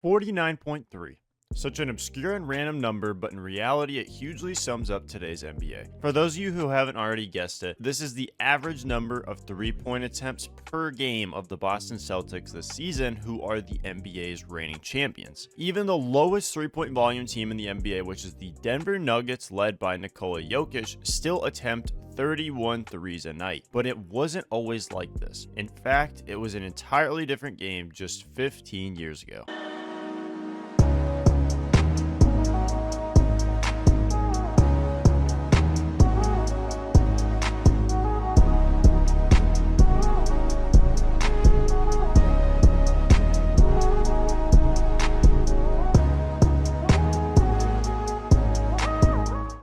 49.3. Such an obscure and random number, but in reality, it hugely sums up today's NBA. For those of you who haven't already guessed it, this is the average number of three-point attempts per game of the Boston Celtics this season, who are the NBA's reigning champions. Even the lowest three-point volume team in the NBA, which is the Denver Nuggets led by Nikola Jokic, still attempt 31 threes a night. But it wasn't always like this. In fact, it was an entirely different game just 15 years ago.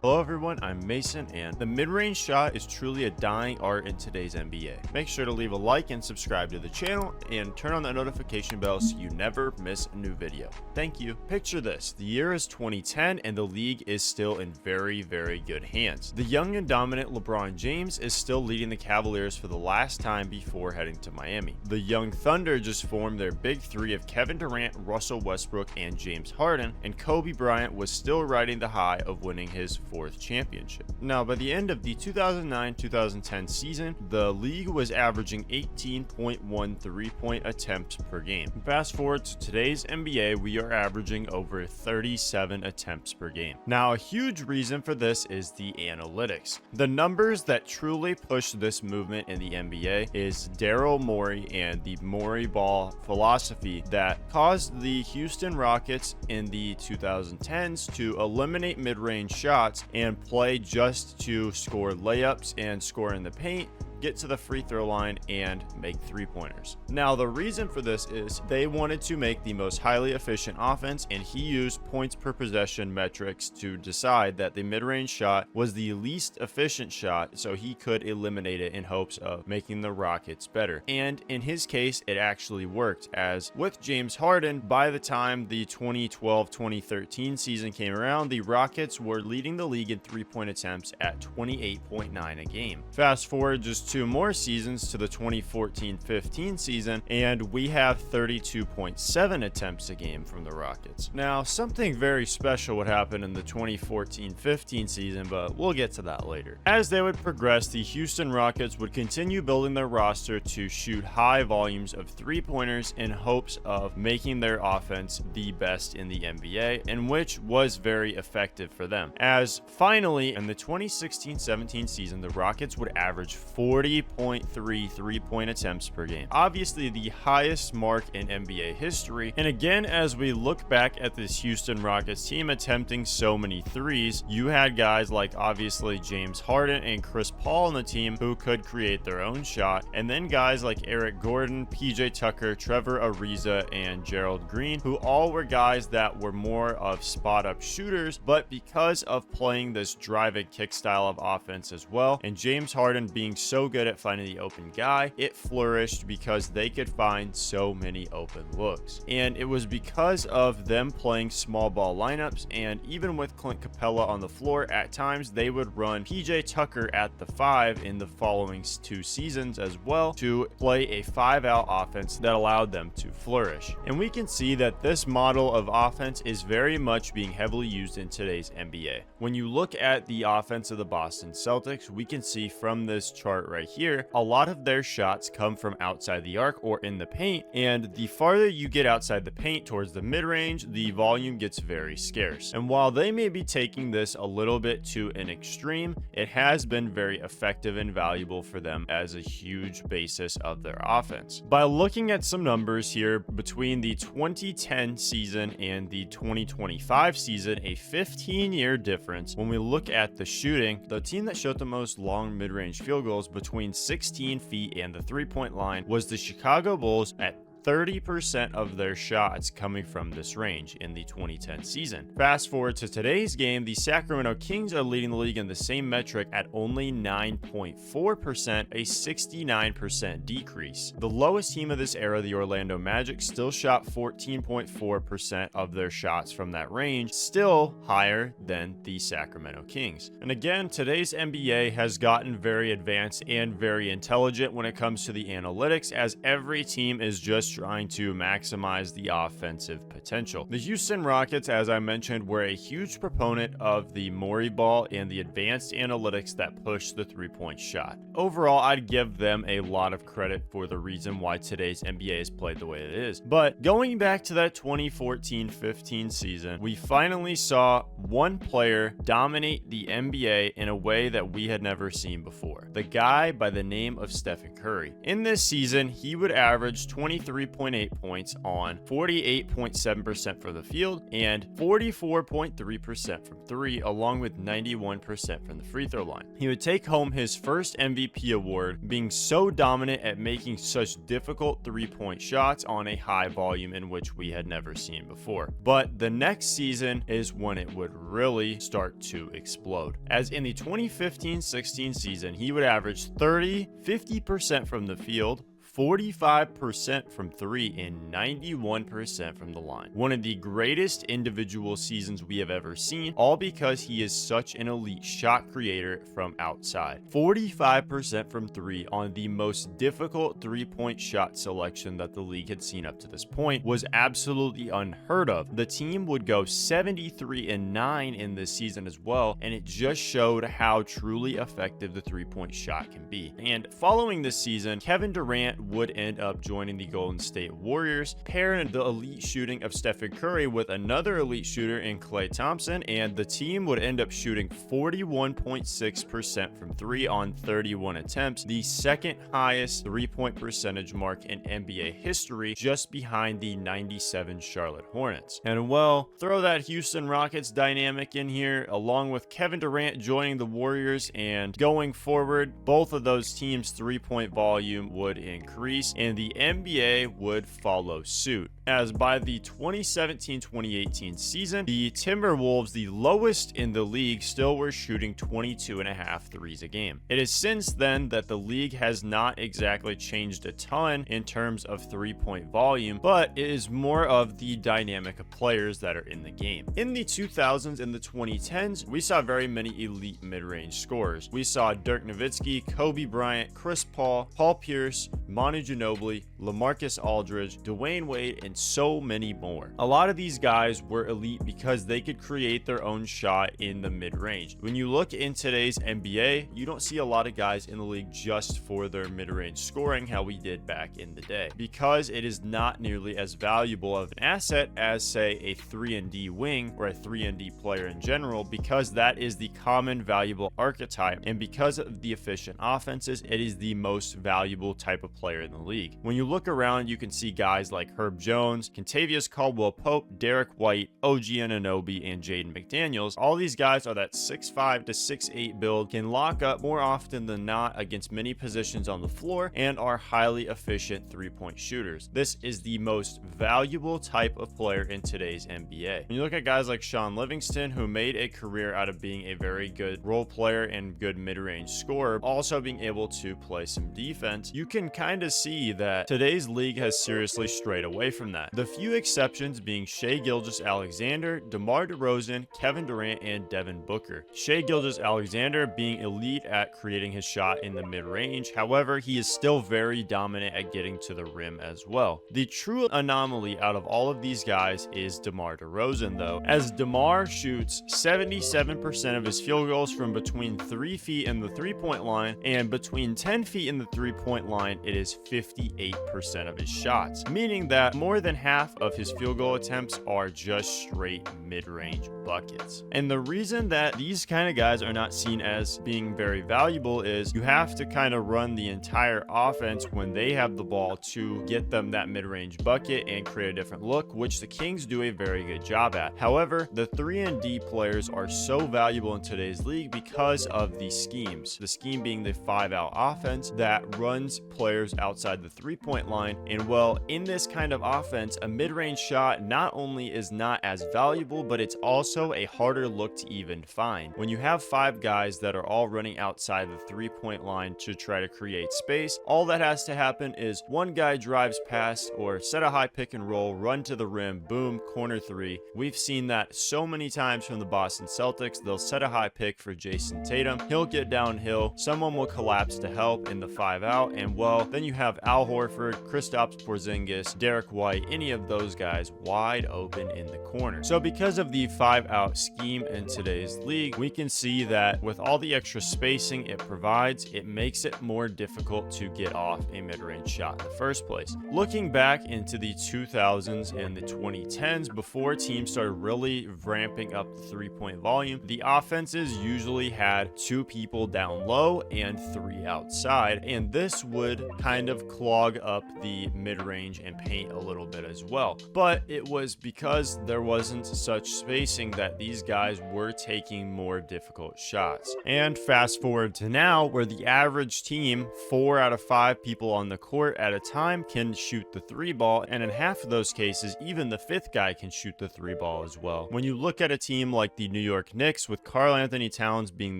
Hello everyone, I'm Mason, and the mid-range shot is truly a dying art in today's NBA. Make sure to leave a like and subscribe to the channel, and turn on that notification bell so you never miss a new video. Thank you. Picture this, the year is 2010 and the league is still in very good hands. The young and dominant LeBron James is still leading the Cavaliers for the last time before heading to Miami. The young Thunder just formed their big three of Kevin Durant, Russell Westbrook, and James Harden, and Kobe Bryant was still riding the high of winning his fourth championship. Now, by the end of the 2009-2010 season, the league was averaging 18.1 three-point attempts per game. Fast forward to today's NBA, we are averaging over 37 attempts per game. Now, a huge reason for this is the analytics. The numbers that truly push this movement in the NBA is Daryl Morey and the Moreyball philosophy that caused the Houston Rockets in the 2010s to eliminate mid-range shots and play just to score layups and score in the paint, get to the free throw line, and make three-pointers. Now, the reason for this is they wanted to make the most highly efficient offense, and he used points per possession metrics to decide that the mid-range shot was the least efficient shot, so he could eliminate it in hopes of making the Rockets better. And in his case, it actually worked, as with James Harden, by the time the 2012-2013 season came around, the Rockets were leading the league in three-point attempts at 28.9 a game. Fast forward just two more seasons to the 2014-15 season, and we have 32.7 attempts a game from the Rockets. Now, something very special would happen in the 2014-15 season, but we'll get to that later. As they would progress, the Houston Rockets would continue building their roster to shoot high volumes of three-pointers in hopes of making their offense the best in the NBA, and which was very effective for them. As finally, in the 2016-17 season, the Rockets would average 40.3 three-point attempts per game. Obviously the highest mark in NBA history. And again, as we look back at this Houston Rockets team attempting so many threes, you had guys like obviously James Harden and Chris Paul on the team who could create their own shot, and then guys like Eric Gordon, PJ Tucker, Trevor Ariza, and Gerald Green, who all were guys that were more of spot-up shooters, but because of playing this drive and kick style of offense as well, and James Harden being so good at finding the open guy, it flourished because they could find so many open looks. And it was because of them playing small ball lineups, and even with Clint Capella on the floor, at times they would run PJ Tucker at the 5 in the following two seasons as well to play a 5-out offense that allowed them to flourish. And we can see that this model of offense is very much being heavily used in today's NBA. When you look at the offense of the Boston Celtics, we can see from this chart right here, a lot of their shots come from outside the arc or in the paint, and the farther you get outside the paint towards the mid-range, the volume gets very scarce. And while they may be taking this a little bit to an extreme, it has been very effective and valuable for them as a huge basis of their offense. By looking at some numbers here, between the 2010 season and the 2025 season, a 15-year difference. When we look at the shooting, the team that shot the most long mid-range field goals between 16 feet and the three-point line was the Chicago Bulls at 30% of their shots coming from this range in the 2010 season. Fast forward to today's game, the Sacramento Kings are leading the league in the same metric at only 9.4%, a 69% decrease. The lowest team of this era, the Orlando Magic, still shot 14.4% of their shots from that range, still higher than the Sacramento Kings. And again, today's NBA has gotten very advanced and very intelligent when it comes to the analytics, as every team is just trying to maximize the offensive potential. The Houston Rockets, as I mentioned, were a huge proponent of the Moreyball and the advanced analytics that push the three-point shot. Overall, I'd give them a lot of credit for the reason why today's NBA is played the way it is. But going back to that 2014-15 season, we finally saw one player dominate the NBA in a way that we had never seen before. The guy by the name of Stephen Curry. In this season, he would average 23.8 points on 48.7% from the field and 44.3% from three, along with 91% from the free throw line. He would take home his first MVP award, being so dominant at making such difficult three-point shots on a high volume in which we had never seen before. But the next season is when it would really start to explode. As in the 2015-16 season, he would average 50% from the field, 45% from three, and 91% from the line. One of the greatest individual seasons we have ever seen, all because he is such an elite shot creator from outside. 45% from three on the most difficult three-point shot selection that the league had seen up to this point was absolutely unheard of. The team would go 73-9 in this season as well, and it just showed how truly effective the three-point shot can be. And following this season, Kevin Durant would end up joining the Golden State Warriors, pairing the elite shooting of Stephen Curry with another elite shooter in Klay Thompson, and the team would end up shooting 41.6% from three on 31 attempts, the second highest three-point percentage mark in NBA history, just behind the 97 Charlotte Hornets. And well, throw that Houston Rockets dynamic in here, along with Kevin Durant joining the Warriors, and going forward, both of those teams' three-point volume would increase, and the NBA would follow suit. As by the 2017-2018 season, the Timberwolves, the lowest in the league, still were shooting 22.5 threes a game. It is since then that the league has not exactly changed a ton in terms of three-point volume, but it is more of the dynamic of players that are in the game. In the 2000s and the 2010s, we saw very many elite mid-range scorers. We saw Dirk Nowitzki, Kobe Bryant, Chris Paul, Paul Pierce, Manu Ginobili, LaMarcus Aldridge, Dwayne Wade, and so many more. A lot of these guys were elite because they could create their own shot in the mid-range. When you look in today's NBA, you don't see a lot of guys in the league just for their mid-range scoring how we did back in the day, because it is not nearly as valuable of an asset as, say, a 3-and-D wing or a 3-and-D player in general, because that is the common valuable archetype, and because of the efficient offenses, it is the most valuable type of player in the league. When you look around, you can see guys like Herb Jones, Kentavious Caldwell-Pope, Derek White, OG Anunoby, and Jaden McDaniels. All these guys are that 6'5 to 6'8 build, can lock up more often than not against many positions on the floor, and are highly efficient three-point shooters. This is the most valuable type of player in today's NBA. When you look at guys like Sean Livingston, who made a career out of being a very good role player and good mid-range scorer, also being able to play some defense, you can kind of see that today's league has seriously strayed away from that. The few exceptions being Shai Gilgeous-Alexander, DeMar DeRozan, Kevin Durant, and Devin Booker. Shai Gilgeous-Alexander being elite at creating his shot in the mid-range, however, he is still very dominant at getting to the rim as well. The true anomaly out of all of these guys is DeMar DeRozan, though, as DeMar shoots 77% of his field goals from between 3 feet in the three-point line, and between 10 feet in the three-point line, it is 58% of his shots, meaning that more than half of his field goal attempts are just straight mid-range buckets. And the reason that these kind of guys are not seen as being very valuable is you have to kind of run the entire offense when they have the ball to get them that mid-range bucket and create a different look, which the Kings do a very good job at. However, the 3-and-D players are so valuable in today's league because of the schemes. The scheme being the 5-out offense that runs players outside the three-point line. And well, in this kind of offense, a mid-range shot not only is not as valuable, but it's also a harder look to even find. When you have 5 guys that are all running outside the three-point line to try to create space, all that has to happen is one guy drives past or set a high pick and roll, run to the rim, boom, corner three. We've seen that so many times from the Boston Celtics. They'll set a high pick for Jason Tatum. He'll get downhill. Someone will collapse to help in the 5-out, and well, then you have Al Horford Horford, Kristaps Porzingis, Derek White, any of those guys wide open in the corner. So because of the 5-out scheme in today's league, we can see that with all the extra spacing it provides, it makes it more difficult to get off a mid-range shot in the first place. Looking back into the 2000s and the 2010s, before teams started really ramping up the three-point volume, the offenses usually had 2 people down low and 3 outside, and this would kind of clog up the mid-range and paint a little bit as well. But it was because there wasn't such spacing that these guys were taking more difficult shots. And fast forward to now, where the average team, 4 out of 5 people on the court at a time can shoot the 3-ball, and in half of those cases, even the 5th guy can shoot the 3-ball as well. When you look at a team like the New York Knicks, with Karl Anthony Towns being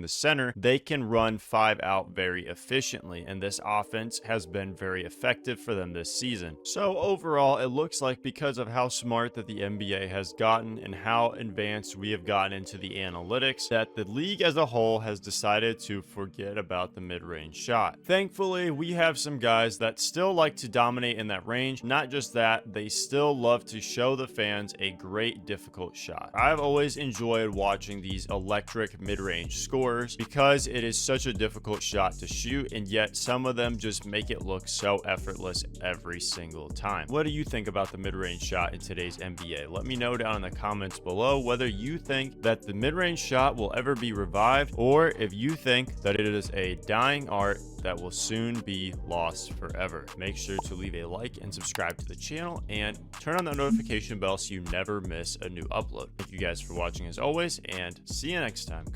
the center, they can run 5 out very efficiently, and this offense has been very effective for them this season. So overall, it looks like because of how smart that the NBA has gotten and how advanced we have gotten into the analytics, that the league as a whole has decided to forget about the mid-range shot. Thankfully, we have some guys that still like to dominate in that range. Not just that, they still love to show the fans a great difficult shot. I've always enjoyed watching these electric mid-range scorers because it is such a difficult shot to shoot, and yet some of them just make it look so effortless every single time. What do you think about the mid-range shot in today's NBA? Let me know down in the comments below whether you think that the mid-range shot will ever be revived, or if you think that it is a dying art that will soon be lost forever. Make sure to leave a like and subscribe to the channel, and turn on the notification bell so you never miss a new upload. Thank you guys for watching as always, and see you next time,